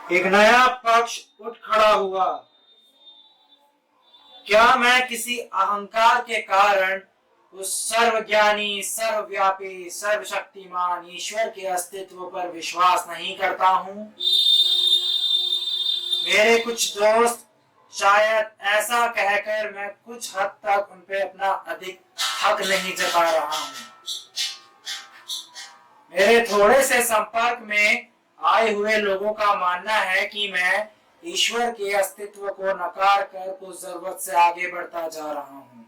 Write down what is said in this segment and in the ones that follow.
एक नया पक्ष उठ खड़ा हुआ। क्या मैं किसी अहंकार के कारण उस सर्वज्ञानी, सर्वव्यापी, सर्वशक्तिमान ईश्वर के अस्तित्व पर विश्वास नहीं करता हूँ? मेरे कुछ दोस्त शायद ऐसा कहकर मैं कुछ हद तक उन पे अपना अधिक हक नहीं जता रहा हूँ। मेरे थोड़े से संपर्क में आए हुए लोगों का मानना है कि मैं ईश्वर के अस्तित्व को नकार कर कुछ जरूरत से आगे बढ़ता जा रहा हूँ।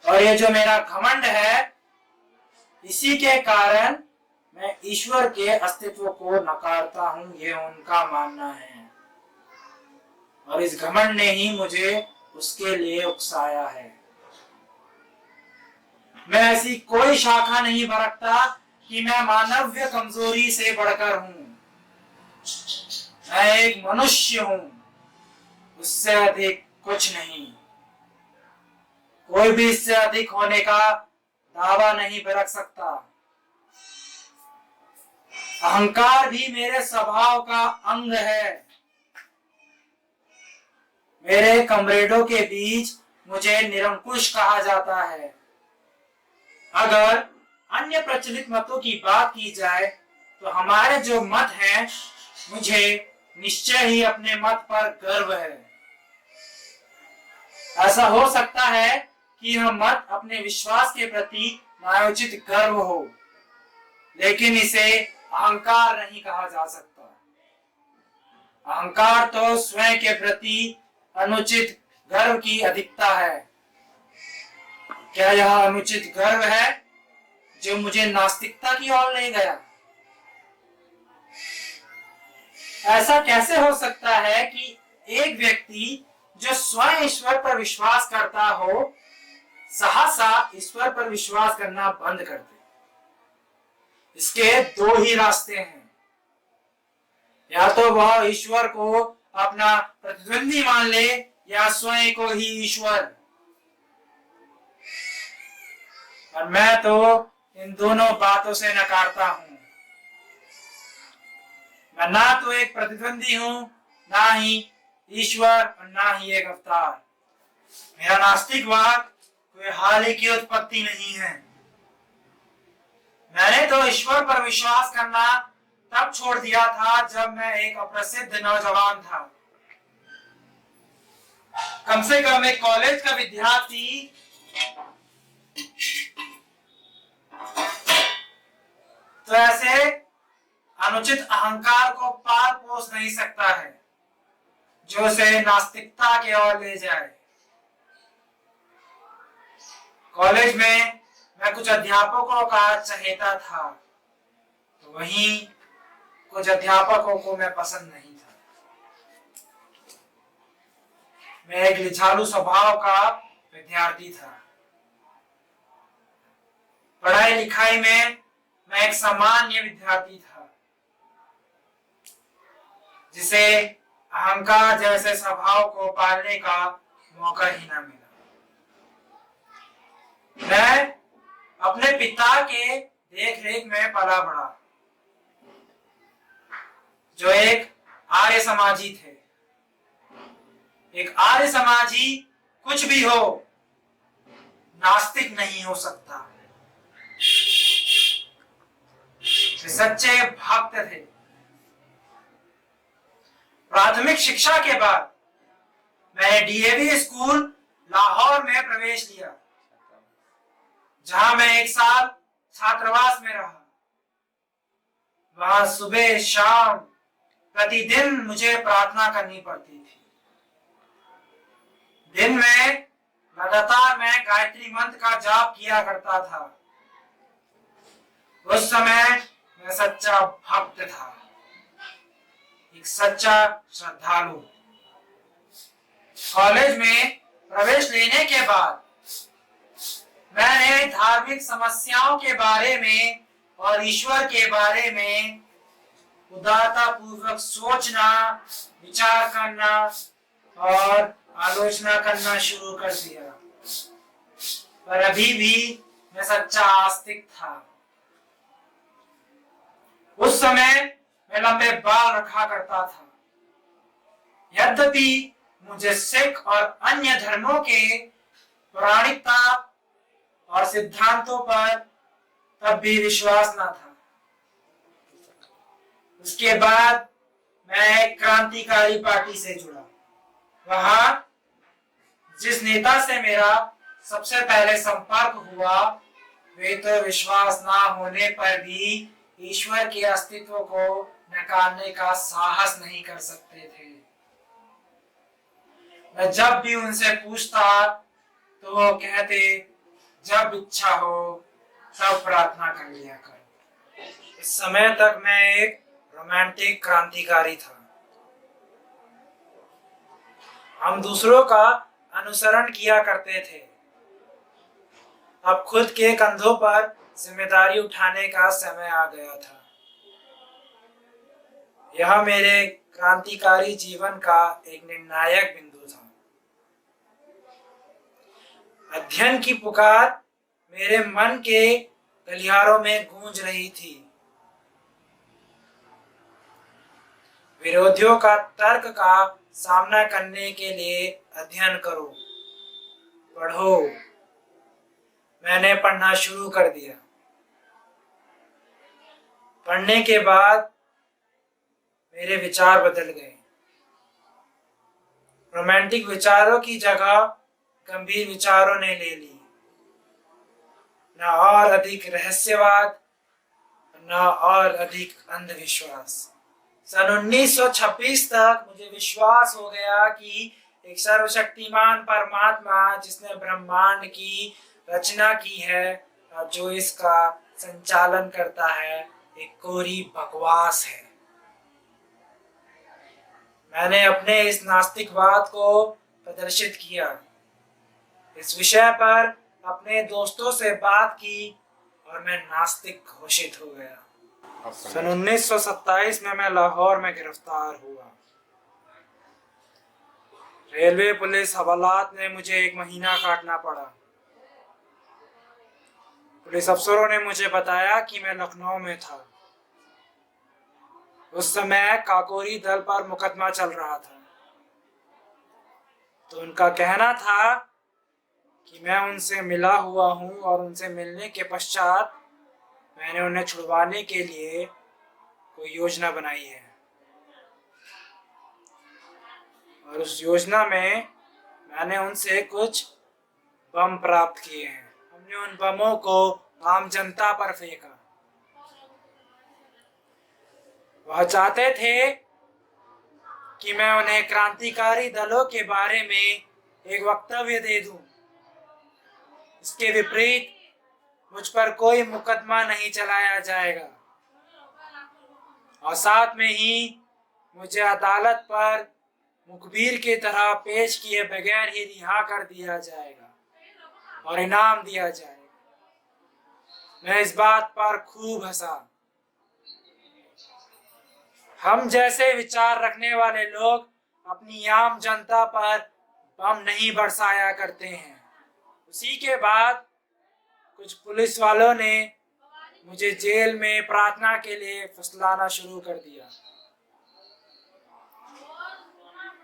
और ये जो मेरा घमंड है, इसी के कारण मैं ईश्वर के अस्तित्व को नकारता हूँ, ये उनका मानना है। और इस घमंड ने ही मुझे उसके लिए उकसाया है। मैं ऐसी कोई शाखा नहीं बरतता कि मैं मानवीय कमजोरी से बढ़कर हूं। मैं एक मनुष्य हूं, उससे अधिक कुछ नहीं। कोई भी इससे अधिक होने का दावा नहीं रख सकता। अहंकार भी मेरे स्वभाव का अंग है। मेरे कमरेडों के बीच मुझे निरंकुश कहा जाता है। अगर अन्य प्रचलित मतों की बात की जाए तो हमारे जो मत हैं, मुझे निश्चय ही अपने मत पर गर्व है। ऐसा हो सकता है कि यह मत अपने विश्वास के प्रति न्यायोचित गर्व हो, लेकिन इसे अहंकार नहीं कहा जा सकता। अहंकार तो स्वयं के प्रति अनुचित गर्व की अधिकता है। क्या यह अनुचित गर्व है जो मुझे नास्तिकता की ओर ले गया? ऐसा कैसे हो सकता है कि एक व्यक्ति जो स्वयं ईश्वर पर विश्वास करता हो, सहसा ईश्वर पर विश्वास करना बंद कर दे? इसके दो ही रास्ते हैं। या तो वह ईश्वर को अपना प्रतिद्वंदी मान ले, या स्वयं को ही ईश्वर। और मैं तो इन दोनों बातों से नकारता हूं। मैं ना तो एक प्रतिद्वंदी हूं, ना ही ईश्वर, और ना ही एक अवतार। मेरा नास्तिकवाद कोई हाल ही की उत्पत्ति नहीं है। मैंने तो ईश्वर पर विश्वास करना तब छोड़ दिया था जब मैं एक अप्रसिद्ध नौजवान था। कम से कम एक कॉलेज का विद्यार्थी तो ऐसे अनुचित अहंकार को पाल पोस नहीं सकता है जो उसे नास्तिकता की ओर ले जाए। कॉलेज में मैं कुछ अध्यापकों का चहेता था, तो वहीं कुछ अध्यापकों को मैं पसंद नहीं था। मैं एक लिछालू स्वभाव का विद्यार्थी था। पढ़ाई लिखाई में मैं एक सामान्य विद्यार्थी था, जिसे अहंकार जैसे स्वभाव को पालने का मौका ही ना मिला। मैं अपने पिता के देख रेख में पला बड़ा, जो एक आर्य समाजी थे। एक आर्य समाजी कुछ भी हो, नास्तिक नहीं हो सकता। वे सच्चे भक्त थे। प्राथमिक शिक्षा के बाद मैंने डीएवी स्कूल लाहौर में प्रवेश लिया, जहां मैं एक साल छात्रावास में रहा। वहां सुबह शाम प्रतिदिन मुझे प्रार्थना करनी पड़ती थी। दिन में लगातार मैं गायत्री मंत्र का जाप किया करता था। उस समय मैं सच्चा भक्त था, एक सच्चा श्रद्धालु। कॉलेज में प्रवेश लेने के बाद मैंने धार्मिक समस्याओं के बारे में और ईश्वर के बारे में उदारता पूर्वक सोचना, विचार करना और आलोचना करना शुरू कर दिया। पर अभी भी मैं सच्चा आस्तिक था। उस समय मैं लंबे बाल रखा करता था। यद्यपि मुझे सिख और अन्य धर्मों के पौराणिकता और सिद्धांतों पर तब भी विश्वास न था। उसके बाद मैं एक क्रांतिकारी पार्टी से जुड़ा। वहां जिस नेता से मेरा सबसे पहले संपर्क हुआ, वे तो विश्वास ना होने पर भी ईश्वर के अस्तित्व को नकारने का साहस नहीं कर सकते थे। मैं जब भी उनसे पूछता तो वो कहते, जब इच्छा हो तब प्रार्थना कर लिया कर। इस समय तक मैं एक रोमांटिक क्रांतिकारी था। हम दूसरों का अनुसरण किया करते थे। अब खुद के कंधों पर जिम्मेदारी उठाने का समय आ गया था। यह मेरे क्रांतिकारी जीवन का एक निर्णायक बिंदु था। अध्ययन की पुकार मेरे मन के गलियारों में गूंज रही थी। विरोधियों का तर्क का सामना करने के लिए अध्ययन करो, पढ़ो। मैंने पढ़ना शुरू कर दिया। पढ़ने के बाद मेरे विचार बदल गए। रोमांटिक विचारों की जगह गंभीर विचारों ने ले ली। न और अधिक रहस्यवाद, न और अधिक अंधविश्वास। सन 1926 तक मुझे विश्वास हो गया कि एक सर्वशक्तिमान परमात्मा जिसने ब्रह्मांड की रचना की है और जो इसका संचालन करता है, एक कोरी बकवास है। मैंने अपने इस नास्तिकवाद को प्रदर्शित किया। इस विषय पर अपने दोस्तों से बात की और मैं नास्तिक घोषित हो गया। सन 1927 में मैं लाहौर में गिरफ्तार हुआ। रेलवे पुलिस हवालात में मुझे 1 महीना काटना पड़ा। पुलिस अफसरों ने मुझे बताया कि मैं लखनऊ में था। उस समय काकोरी दल पर मुकदमा चल रहा था, तो उनका कहना था कि मैं उनसे मिला हुआ हूं और उनसे मिलने के पश्चात मैंने उन्हें छुड़वाने के लिए कोई योजना बनाई है और उस योजना में मैंने उनसे कुछ बम प्राप्त किए हैं। हमने उन बमों को आम जनता पर फेंका। वह चाहते थे कि मैं उन्हें क्रांतिकारी दलों के बारे में एक वक्तव्य दे दूं। इसके विपरीत मुझ पर कोई मुकदमा नहीं चलाया जाएगा और साथ में ही मुझे अदालत पर मुखबिर की तरह पेश किए बगैर ही रिहा कर दिया जाएगा और इनाम दिया जाएगा। मैं इस बात पर खूब हंसा। हम जैसे विचार रखने वाले लोग अपनी आम जनता पर बम नहीं बरसाया करते हैं। उसी के बाद कुछ पुलिस वालों ने मुझे जेल में प्रार्थना के लिए फुसलाना शुरू कर दिया।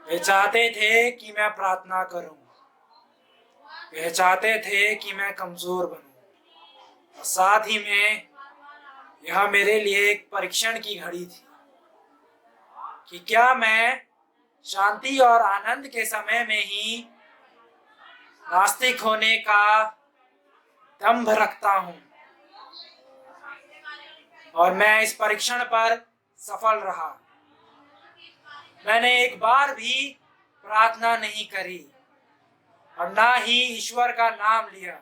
वे चाहते थे कि मैं प्रार्थना करूं। वे चाहते थे कि मैं कमजोर बनूं और साथ ही में यह मेरे लिए एक परीक्षण की घड़ी थी कि क्या मैं शांति और आनंद के समय में ही नास्तिक होने का दंभ रखता हूं। और मैं इस परीक्षण पर सफल रहा। मैंने एक बार भी प्रार्थना नहीं करी और ना ही ईश्वर का नाम लिया।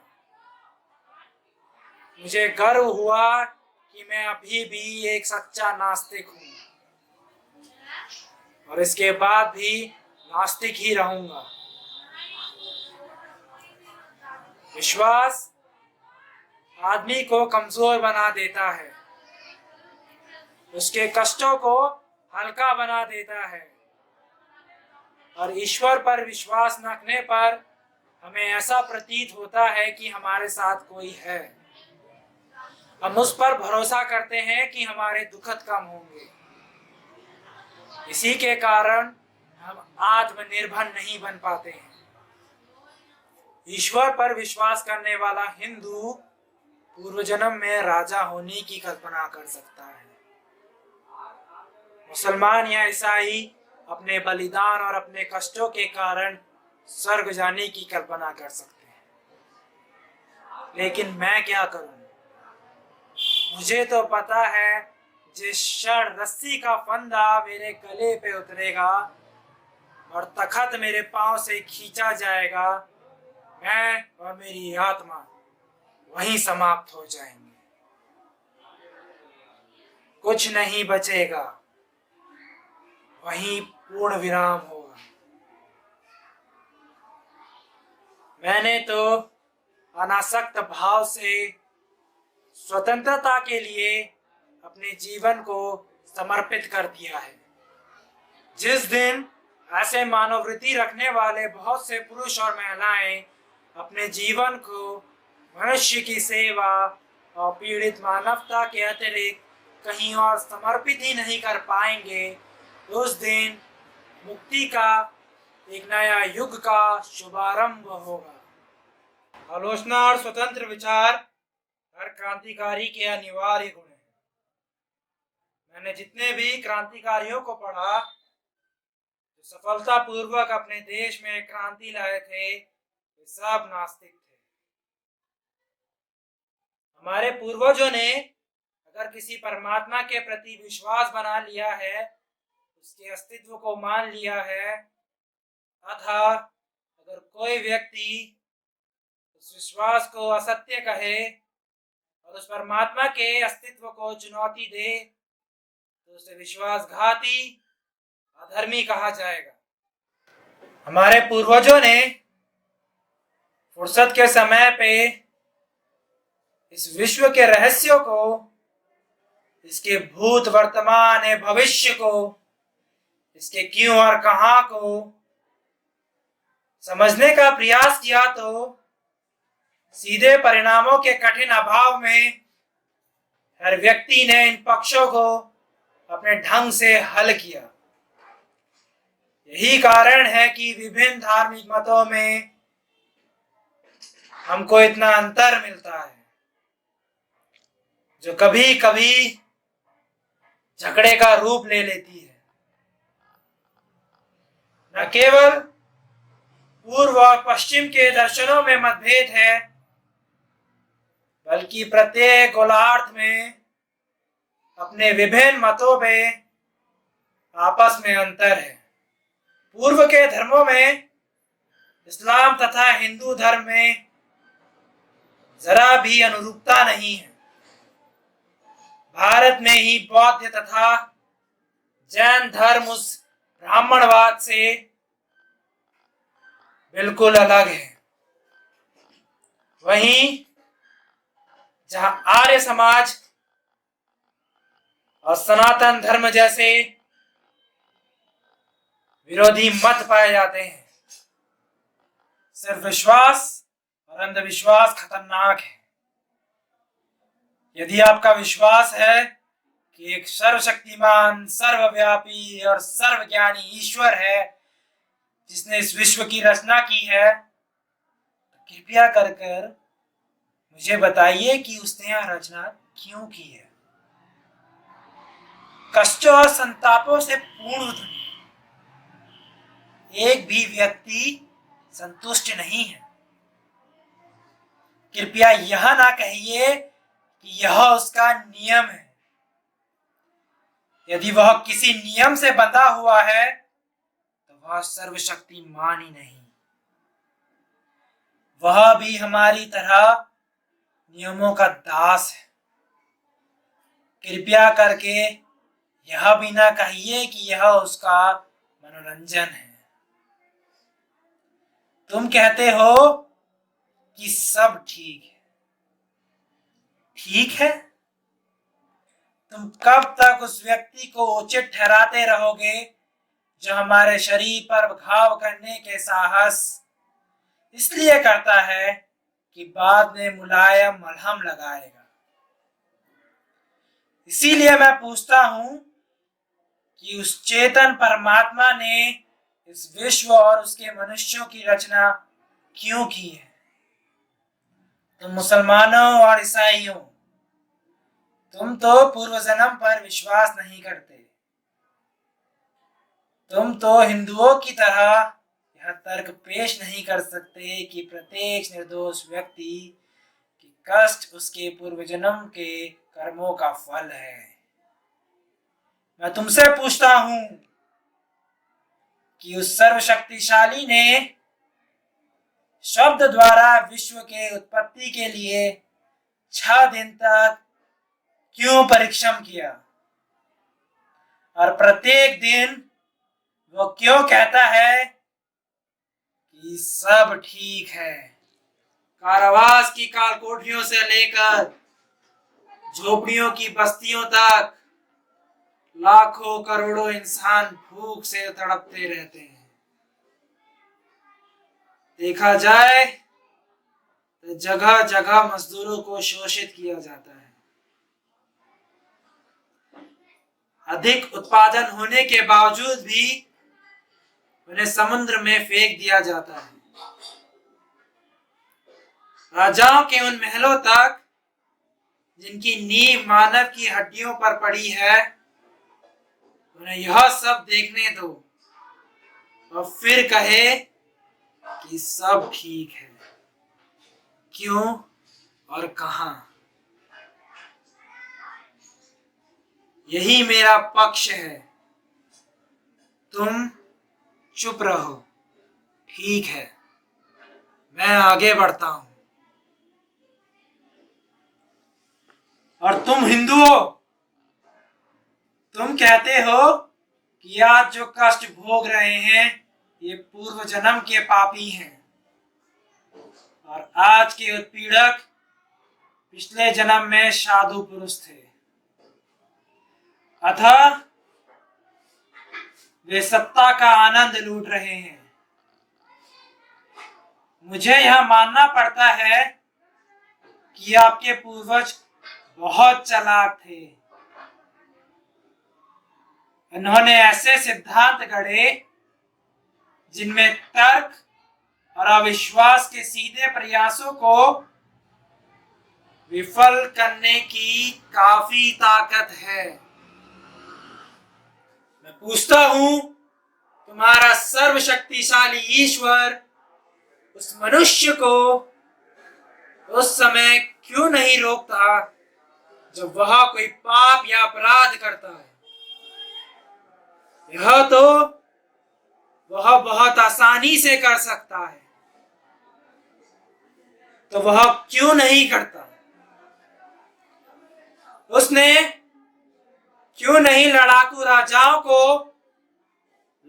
मुझे गर्व हुआ कि मैं अभी भी एक सच्चा नास्तिक हूं और इसके बाद भी नास्तिक ही रहूंगा। विश्वास आदमी को कमजोर बना देता है, उसके कष्टों को हल्का बना देता है और ईश्वर पर विश्वास न रखने पर हमें ऐसा प्रतीत होता है कि हमारे साथ कोई है। हम उस पर भरोसा करते हैं कि हमारे दुखद कम होंगे। इसी के कारण हम आत्मनिर्भर नहीं बन पाते हैं। ईश्वर पर विश्वास करने वाला हिंदू पूर्व जन्म में राजा होने की कल्पना कर सकता है। मुसलमान या ईसाई अपने बलिदान और अपने कष्टों के कारण स्वर्ग जाने की कल्पना कर सकते हैं। लेकिन मैं क्या करूं? मुझे तो पता है जिस क्षण रस्सी का फंदा मेरे गले पे उतरेगा और तखत मेरे पांव से खींचा जाएगा, मैं और मेरी आत्मा वहीं समाप्त हो जाएंगे। कुछ नहीं बचेगा, वहीं पूर्ण विराम होगा। मैंने तो अनासक्त भाव से स्वतंत्रता के लिए अपने जीवन को समर्पित कर दिया है। जिस दिन ऐसे मानववृत्ति रखने वाले बहुत से पुरुष और महिलाएं अपने जीवन को मनुष्य की सेवा और पीड़ित मानवता के अतिरिक्त कहीं और समर्पित ही नहीं कर पाएंगे, उस दिन मुक्ति का एक नया युग का शुभारंभ होगा। आलोचना और स्वतंत्र विचार हर क्रांतिकारी के अनिवार्य गुण हैं। मैंने जितने भी क्रांतिकारियों को पढ़ा जो सफलतापूर्वक अपने देश में क्रांति लाए थे, वे सब नास्तिक थे। हमारे पूर्वजों ने अगर किसी परमात्मा के प्रति विश्वास बना लिया है, उसके अस्तित्व को मान लिया है, तथा अगर कोई व्यक्ति उस विश्वास को असत्य कहे और उस परमात्मा के अस्तित्व को चुनौती दे, तो उसे विश्वासघाती, अधर्मी कहा जाएगा। हमारे पूर्वजों ने फुर्सत के समय पे इस विश्व के रहस्यों को, इसके भूत, वर्तमान एवं भविष्य को, इसके क्यों और कहां को समझने का प्रयास किया, तो सीधे परिणामों के कठिन अभाव में हर व्यक्ति ने इन पक्षों को अपने ढंग से हल किया। यही कारण है कि विभिन्न धार्मिक मतों में हमको इतना अंतर मिलता है, जो कभी कभी झगड़े का रूप ले लेती है। न केवल पूर्व और पश्चिम के दर्शनों में मतभेद है, बल्कि प्रत्येक गोलार्ध में अपने विभिन्न मतों में आपस में अंतर है। पूर्व के धर्मों में, इस्लाम तथा हिंदू धर्म में जरा भी अनुरूपता नहीं है। भारत में ही बौद्ध तथा जैन धर्म उस ब्राह्मणवाद से बिल्कुल अलग है। वहीं जहां आर्य समाज और सनातन धर्म जैसे विरोधी मत पाए जाते हैं। सिर्फ विश्वास और अंधविश्वास खतरनाक है। यदि आपका विश्वास है कि एक सर्वशक्तिमान, सर्वव्यापी और सर्वज्ञानी ईश्वर है जिसने इस विश्व की रचना की है, तो कृपया कर मुझे बताइए कि उसने यह रचना क्यों की है। कष्टों और संतापों से पूर्ण एक भी व्यक्ति संतुष्ट नहीं है। कृपया यह ना कहिए कि यह उसका नियम है। यदि वह किसी नियम से बंधा हुआ है, तो वह सर्वशक्तिमान ही नहीं। वह भी हमारी तरह नियमों का दास है। कृपया करके यह भी ना कहिए कि यह उसका मनोरंजन है। तुम कहते हो कि सब ठीक है। ठीक है? तुम कब तक उस व्यक्ति को उचित ठहराते रहोगे जो हमारे शरीर पर घाव करने के साहस इसलिए करता है कि बाद में मुलायम मलहम लगाएगा? इसीलिए मैं पूछता हूं कि उस चेतन परमात्मा ने इस विश्व और उसके मनुष्यों की रचना क्यों की है। तुम मुसलमानों और ईसाइयों, तुम तो पूर्व जन्म पर विश्वास नहीं करते। तुम तो हिंदुओं की तरह यह तर्क पेश नहीं कर सकते कि प्रत्येक निर्दोष व्यक्ति की कष्ट उसके पूर्व जन्म के कर्मों का फल है। मैं तुमसे पूछता हूं कि उस सर्वशक्तिशाली ने शब्द द्वारा विश्व के उत्पत्ति के लिए 6 दिन तक क्यों परिश्रम किया, और प्रत्येक दिन वो क्यों कहता है कि सब ठीक है। कारावास की काल कोठरियों से लेकर झोपड़ियों की बस्तियों तक लाखों करोड़ों इंसान भूख से तड़पते रहते हैं। देखा जाए तो जगह जगह मजदूरों को शोषित किया जाता है। अधिक उत्पादन होने के बावजूद भी उन्हें समुद्र में फेंक दिया जाता है। राजाओं के उन महलों तक जिनकी नींव मानव की हड्डियों पर पड़ी है, उन्हें यह सब देखने दो और फिर कहे कि सब ठीक है। क्यों और कहां? यही मेरा पक्ष है। तुम चुप रहो, ठीक है, मैं आगे बढ़ता हूं। और तुम हिंदुओं, तुम कहते हो कि आज जो कष्ट भोग रहे हैं ये पूर्व जन्म के पापी हैं, और आज के उत्पीड़क पिछले जन्म में साधु पुरुष थे, अतः वे सत्ता का आनंद लूट रहे हैं। मुझे यह मानना पड़ता है कि आपके पूर्वज बहुत चालाक थे। इन्होंने ऐसे सिद्धांत गढ़े जिनमें तर्क और अविश्वास के सीधे प्रयासों को विफल करने की काफी ताकत है। मैं पूछता हूं, तुम्हारा सर्वशक्तिशाली ईश्वर उस मनुष्य को उस समय क्यों नहीं रोकता जब वह कोई पाप या अपराध करता है? यह तो वह बहुत आसानी से कर सकता है, तो वह क्यों नहीं करता? उसने क्यों नहीं लड़ाकू राजाओं को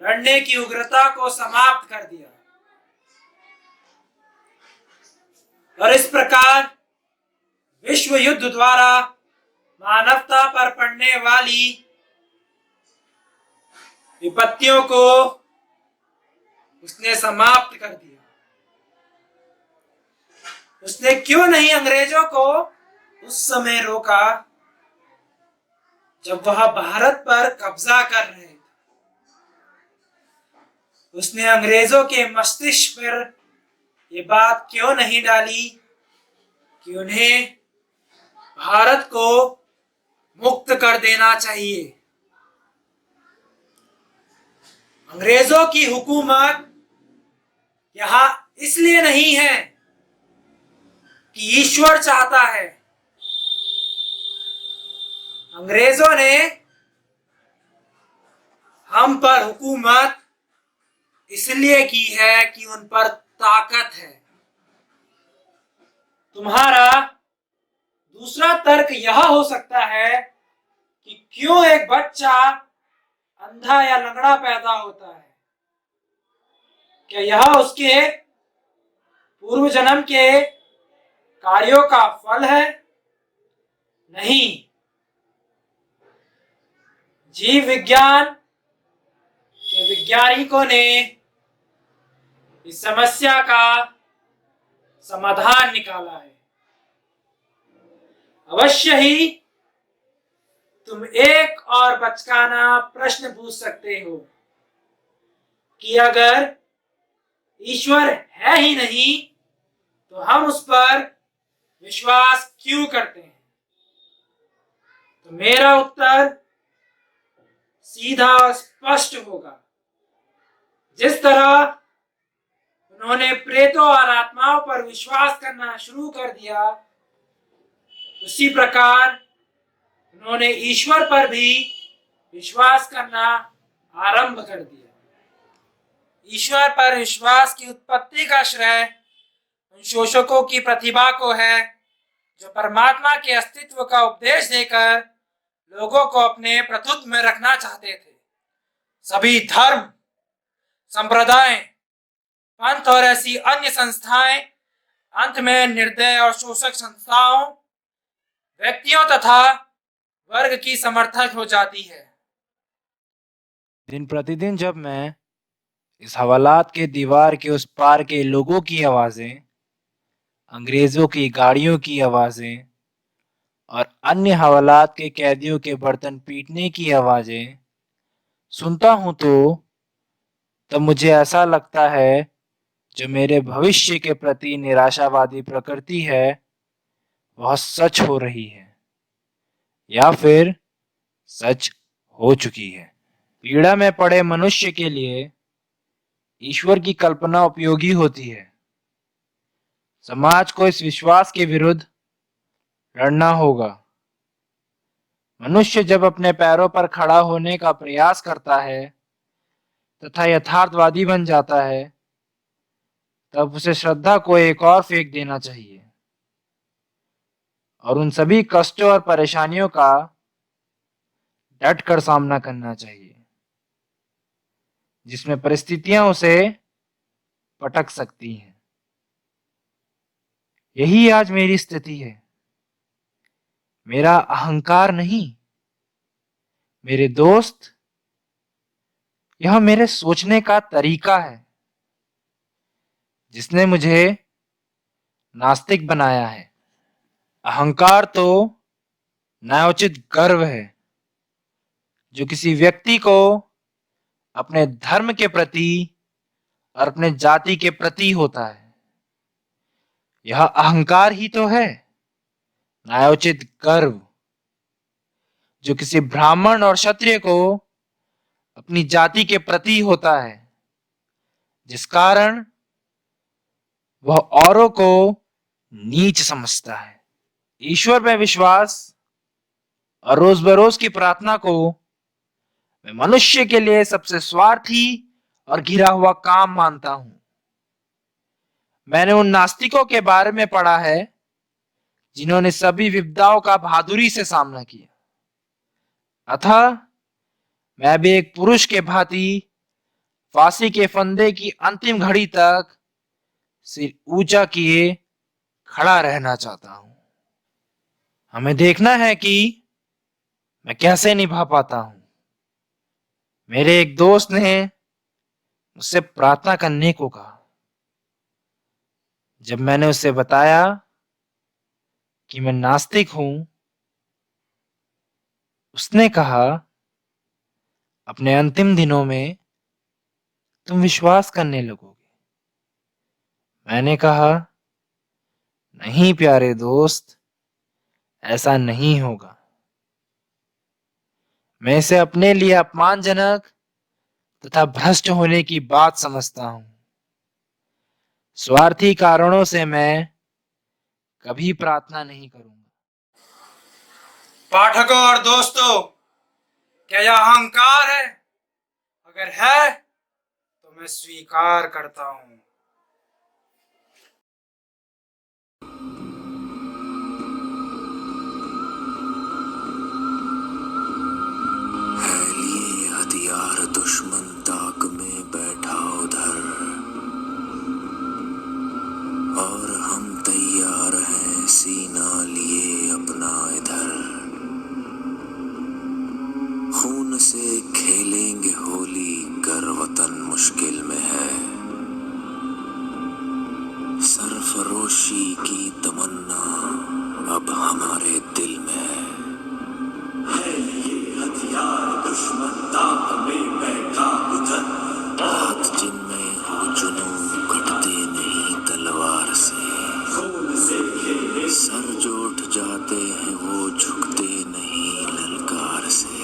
लड़ने की उग्रता को समाप्त कर दिया, और इस प्रकार विश्व युद्ध द्वारा मानवता पर पड़ने वाली विपत्तियों को उसने समाप्त कर दिया? उसने क्यों नहीं अंग्रेजों को उस समय रोका जब वह भारत पर कब्जा कर रहे थे? उसने अंग्रेजों के मस्तिष्क पर ये बात क्यों नहीं डाली कि उन्हें भारत को मुक्त कर देना चाहिए? अंग्रेजों की हुकूमत यहां इसलिए नहीं है कि ईश्वर चाहता है। अंग्रेजों ने हम पर हुकूमत इसलिए की है कि उन पर ताकत है। तुम्हारा दूसरा तर्क यह हो सकता है कि क्यों एक बच्चा अंधा या लंगड़ा पैदा होता है? क्या यह उसके पूर्व जन्म के कार्यों का फल है? नहीं। जीव विज्ञान के वैज्ञानिकों ने इस समस्या का समाधान निकाला है। अवश्य ही तुम एक और बचकाना प्रश्न पूछ सकते हो कि अगर ईश्वर है ही नहीं तो हम उस पर विश्वास क्यों करते हैं? तो मेरा उत्तर सीधा और स्पष्ट होगा। जिस तरह उन्होंने प्रेतों और आत्माओं पर विश्वास करना शुरू कर दिया, उसी प्रकार उन्होंने ईश्वर पर भी विश्वास करना आरंभ कर दिया। ईश्वर पर विश्वास की उत्पत्ति का श्रेय उन शोषकों की प्रतिभा को है जो परमात्मा के अस्तित्व का उपदेश देकर लोगों को अपने प्रभुत्व में रखना चाहते थे। सभी धर्म, संप्रदाय, पंथ और ऐसी अन्य संस्थाएं अंत में निर्दय और शोषक संस्थाओं, व्यक्तियों तथा वर्ग की समर्थक हो जाती है। दिन प्रतिदिन जब मैं इस हवालात के दीवार के उस पार के लोगों की आवाजें, अंग्रेजों की गाड़ियों की आवाजें और अन्य हवालात के कैदियों के बर्तन पीटने की आवाजें सुनता हूं तो तब मुझे ऐसा लगता है जो मेरे भविष्य के प्रति निराशावादी प्रकृति है वह सच हो रही है या फिर सच हो चुकी है। पीड़ा में पड़े मनुष्य के लिए ईश्वर की कल्पना उपयोगी होती है। समाज को इस विश्वास के विरुद्ध लड़ना होगा। मनुष्य जब अपने पैरों पर खड़ा होने का प्रयास करता है तथा यथार्थवादी बन जाता है तब उसे श्रद्धा को एक और फेंक देना चाहिए और उन सभी कष्टों और परेशानियों का डट कर सामना करना चाहिए जिसमें परिस्थितियां उसे पटक सकती हैं। यही आज मेरी स्थिति है। मेरा अहंकार नहीं, मेरे दोस्त, यह मेरे सोचने का तरीका है जिसने मुझे नास्तिक बनाया है। अहंकार तो न्यायोचित गर्व है जो किसी व्यक्ति को अपने धर्म के प्रति और अपने जाति के प्रति होता है। यह अहंकार ही तो है, न्यायोचित गर्व जो किसी ब्राह्मण और क्षत्रिय को अपनी जाति के प्रति होता है, जिस कारण वह औरों को नीच समझता है। ईश्वर में विश्वास और रोज बरोज की प्रार्थना को मैं मनुष्य के लिए सबसे स्वार्थी और घिरा हुआ काम मानता हूं। मैंने उन नास्तिकों के बारे में पढ़ा है जिन्होंने सभी विपदाओं का बहादुरी से सामना किया। अतः मैं भी एक पुरुष के भांति फांसी के फंदे की अंतिम घड़ी तक सिर ऊंचा किए खड़ा रहना चाहता हूं। हमें देखना है कि मैं कैसे निभा पाता हूं। मेरे एक दोस्त ने मुझसे प्रार्थना करने को कहा। जब मैंने उसे बताया कि मैं नास्तिक हूं, उसने कहा, अपने अंतिम दिनों में तुम विश्वास करने लगोगे। मैंने कहा, नहीं प्यारे दोस्त, ऐसा नहीं होगा। मैं इसे अपने लिए अपमानजनक तथा भ्रष्ट होने की बात समझता हूं। स्वार्थी कारणों से मैं कभी प्रार्थना नहीं करूंगा। पाठकों और दोस्तों, क्या यह अहंकार है? अगर है तो मैं स्वीकार करता हूं। हथियार दुश्मन ताक में बैठा उधर और हम तैयार हैं सीना लिए अपना इधर। खून से खेलेंगे होली गर वतन मुश्किल में है। सरफरोशी की तमन्ना अब हमारे दिल में है। हाथ जिनमें हो जुनूं कटते नहीं तलवार से, सर जो उठ जाते हैं वो झुकते नहीं ललकार से।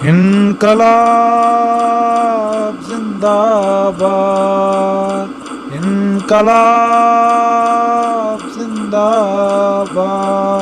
इनकलाब जिंदाबाद, इनकलाब जिंदाबाद।